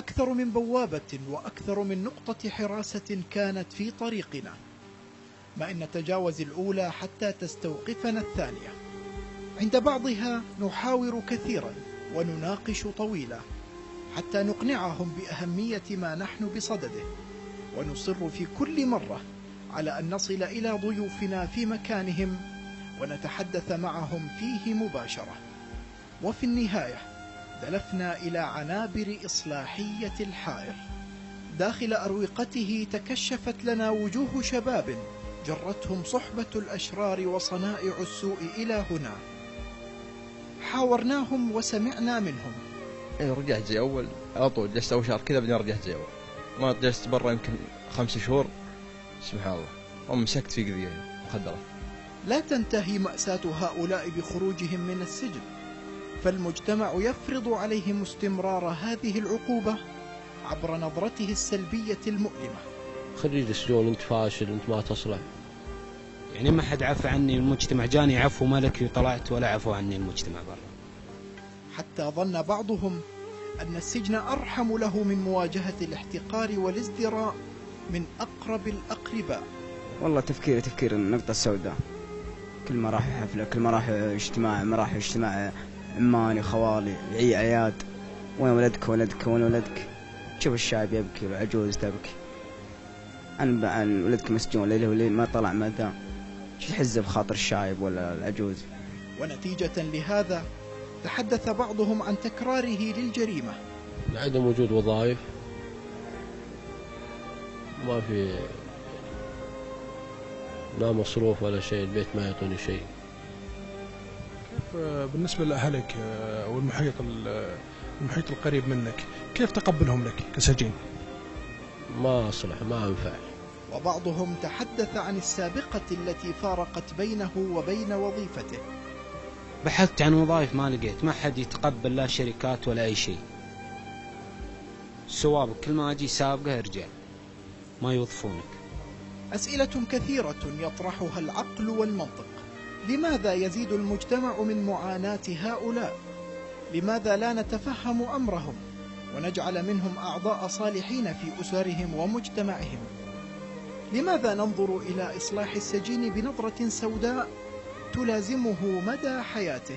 أكثر من بوابة وأكثر من نقطة حراسة كانت في طريقنا، ما إن نتجاوز الأولى حتى تستوقفنا الثانية. عند بعضها نحاور كثيرا ونناقش طويلا حتى نقنعهم بأهمية ما نحن بصدده، ونصر في كل مرة على أن نصل إلى ضيوفنا في مكانهم ونتحدث معهم فيه مباشرة. وفي النهاية دلفنا إلى عنابر إصلاحية الحائر. داخل أروقته تكشفت لنا وجوه شباب جرتهم صحبة الأشرار وصنائع السوء إلى هنا. حاورناهم وسمعنا منهم. رجعت زي أول على طول، جلست أول شهر كذا بعدين رجعت زي أول، ما جلست برا يمكن 5 شهور. سبحان الله، ومسكت في قضية مخدرات. لا تنتهي مأساة هؤلاء بخروجهم من السجن، فالمجتمع يفرض عليهم استمرار هذه العقوبة عبر نظرته السلبية المؤلمة. خريج السجون، أنت فاشل، أنت ما تصلح. يعني ما حد عفى عني، المجتمع جاني عفو ملكي وطلعت ولا عفو عني المجتمع برا. حتى ظن بعضهم أن السجن أرحم له من مواجهة الاحتقار والازدراء من أقرب الأقرباء. والله تفكير النقطة السوداء. كل ما راح حفلة، كل ما راح اجتماع، ما راح اجتماع عماني خوالي عياد، وين ولدك ولدك وين ولدك؟ تشوف الشايب يبكي والعجوز تبكي عن ولدك مسجون ليله وليل ما طلع مدى. شو تحز بخاطر الشايب ولا العجوز؟ ونتيجة لهذا تحدث بعضهم عن تكراره للجريمة. عدم وجود وظائف، ما في لا مصروف ولا شيء، البيت ما يعطوني شيء. كيف بالنسبة لأهلك والمحيط القريب منك، كيف تقبلهم لك كسجين؟ ما أصلح، ما أنفع. وبعضهم تحدث عن السابقة التي فارقت بينه وبين وظيفته. بحثت عن وظائف ما لقيت، ما حد يتقبل لا شركات ولا أي شيء. السوابق كل ما أجي سابقة ارجع، ما يوظفونك. أسئلة كثيرة يطرحها العقل والمنطق. لماذا يزيد المجتمع من معاناة هؤلاء؟ لماذا لا نتفهم أمرهم ونجعل منهم أعضاء صالحين في أسرهم ومجتمعهم؟ لماذا ننظر إلى إصلاح السجين بنظرة سوداء تلازمه مدى حياته؟